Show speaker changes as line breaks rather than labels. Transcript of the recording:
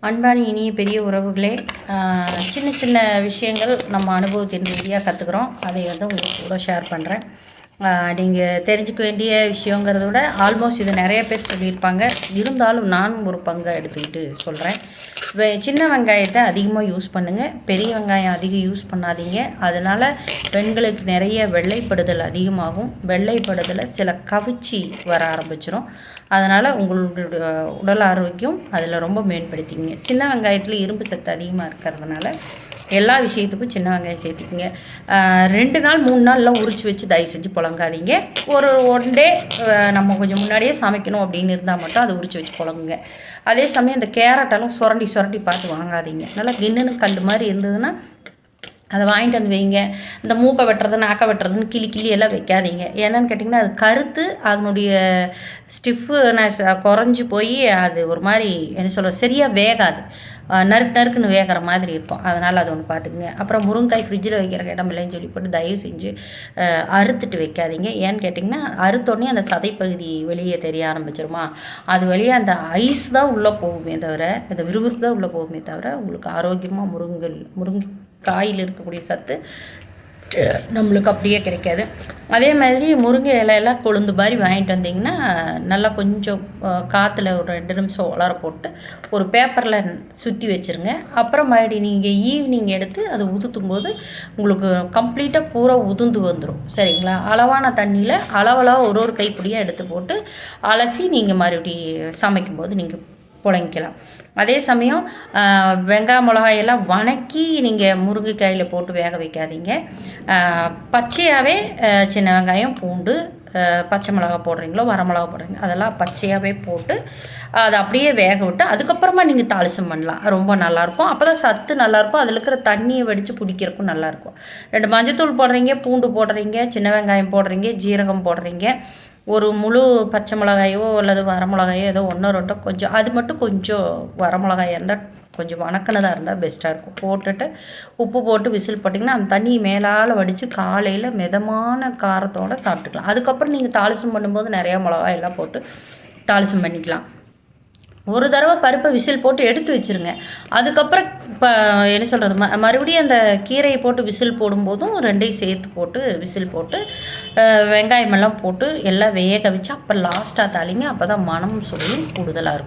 அன்பான இனிய பெரிய உறவுகளே, சின்ன சின்ன விஷயங்கள் நம்ம அனுபவத்தின் ரீதியாக கற்றுக்குறோம். அதை உங்களுக்கு கூட ஷேர் பண்ணுறேன். நீங்கள் தெரிஞ்சுக்க வேண்டிய விஷயங்கிறத விட ஆல்மோஸ்ட் இது நிறைய பேர் சொல்லியிருப்பாங்க. இருந்தாலும் நானும் ஒரு பங்கை எடுத்துக்கிட்டு சொல்கிறேன். சின்ன வெங்காயத்தை அதிகமாக யூஸ் பண்ணுங்கள். பெரிய வெங்காயம் அதிகம் யூஸ் பண்ணாதீங்க. அதனால் பெண்களுக்கு நிறைய வெள்ளைப்படுதல் அதிகமாகும். வெள்ளைப்படுதலை சில கவிச்சி வர ஆரம்பிச்சிடும். அதனால் உங்களுடைய உடல் ஆரோக்கியம் அதில் ரொம்ப மேம்படுத்திங்க. சின்ன வெங்காயத்தில் இரும்பு சத்து அதிகமாக இருக்கிறதுனால எல்லா விஷயத்துக்கும் சின்ன வெங்காயம் சேர்த்திக்கிங்க. 2 நாள் 3 நாள்லாம் உரிச்சு வச்சு தயவு செஞ்சு புழங்காதீங்க. ஒரு 1 டே நம்ம கொஞ்சம் முன்னாடியே சமைக்கணும் அப்படின்னு இருந்தால் மட்டும் அதை உரிச்சு வச்சு புழங்குங்க. அதே சமயம் இந்த கேரட்டெல்லாம் சுரண்டி பார்த்து வாங்காதீங்க. நல்லா கிண்ணுன்னு கல் மாதிரி இருந்ததுன்னா அதை வாங்கிட்டு வந்து வைங்க. இந்த மூக்கை வெட்டுறது நாக்கை வெட்டுறதுன்னு கிளி எல்லாம் வைக்காதீங்க. என்னன்னு கேட்டிங்கன்னா அது கருத்து அதனுடைய ஸ்டிஃப்னஸ் குறைஞ்சி போய் அது ஒரு மாதிரி என்ன சொல்ல சரியாக வேகாது. நறுக்குன்னு வேகிற மாதிரி இருக்கும். அதனால் அது ஒன்று பார்த்துக்குங்க. அப்புறம் முருங்காய் ஃப்ரிட்ஜில் வைக்கிற இடம் இல்லைன்னு சொல்லி போட்டு தயவு செஞ்சு அறுத்துட்டு வைக்காதீங்க. ஏன்னு கேட்டிங்கன்னா அறுத்தோடனே அந்த சதைப்பகுதி வெளியே தெரிய ஆரம்பிச்சிருமா, அது வெளியே அந்த ஐஸ் தான் உள்ளே போகுமே தவிர, அந்த விறுவிறுப்பு தான் உள்ளே போகுமே தவிர உங்களுக்கு ஆரோக்கியமாக முருங்கைக்காயில் இருக்கக்கூடிய சத்து நம்மளுக்கு அப்படியே கிடைக்காது. அதே மாதிரி முருங்கை இலையெல்லாம் கொழுந்து மாதிரி வாங்கிட்டு வந்தீங்கன்னா நல்லா கொஞ்சம் காற்றுல ஒரு 2 நிமிஷம் உலர போட்டு ஒரு பேப்பரில் சுற்றி வச்சுருங்க. அப்புறம் மறுபடியும் நீங்கள் ஈவினிங் எடுத்து அதை உதுத்தும் போது உங்களுக்கு கம்ப்ளீட்டாக பூரா உதுந்து வந்துடும். சரிங்களா? அளவான தண்ணியில் அளவலாக ஒரு கைப்பிடியாக எடுத்து போட்டு அலசி நீங்கள் மறுபடியும் சமைக்கும்போது நீங்கள் புழங்கிக்கலாம். அதே சமயம் வெங்காய மிளகாயெல்லாம் வணக்கி நீங்கள் முருங்கைக்காயில் போட்டு வேக வைக்காதீங்க. பச்சையாகவே சின்ன வெங்காயம் பூண்டு பச்சை மிளகா போடுறீங்களோ வரமிளகா போடுறீங்க அதெல்லாம் பச்சையாகவே போட்டு அதை அப்படியே வேக விட்டு அதுக்கப்புறமா நீங்கள் தாளிசம் பண்ணலாம். ரொம்ப நல்லாயிருக்கும். அப்போ தான் சத்து நல்லாயிருக்கும். அதில் இருக்கிற தண்ணியை வடித்து குடிக்கிறதுக்கும் நல்லாயிருக்கும். 2 மஞ்சத்தூள் போடுறீங்க, பூண்டு போடுறீங்க, சின்ன வெங்காயம் போடுறீங்க, ஜீரகம் போடுறீங்க, ஒரு முழு பச்சை மிளகாயோ அல்லது வரமிளகாயோ ஏதோ 1 2 கொஞ்சம் அது மட்டும் கொஞ்சம் வரமிளகாயாக இருந்தால் கொஞ்சம் வணக்கினதாக இருந்தால் பெஸ்ட்டாக இருக்கும். போட்டுட்டு உப்பு போட்டு விசில் போட்டிங்கன்னா அந்த தண்ணி மேலால் வடித்து காலையில் மிதமான காரத்தோடு சாப்பிட்டுக்கலாம். அதுக்கப்புறம் நீங்கள் தாளிசம் பண்ணும்போது நிறையா மிளகாய் எல்லாம் போட்டு தாளிசம் பண்ணிக்கலாம். ஒரு தடவை பருப்பை விசில் போட்டு எடுத்து வச்சுருங்க. அதுக்கப்புறம் இப்போ என்ன சொல்கிறது மறுபடியும் அந்த கீரையை போட்டு விசில் போடும்போதும் 2ஐயும் சேர்த்து போட்டு விசில் போட்டு வெங்காயமெல்லாம் போட்டு எல்லாம் வேக வச்சு அப்புறம் லாஸ்ட்டாக தாளிங்க. அப்போ தான் மனமும் சுவையும் கூடுதலாக இருக்கும்.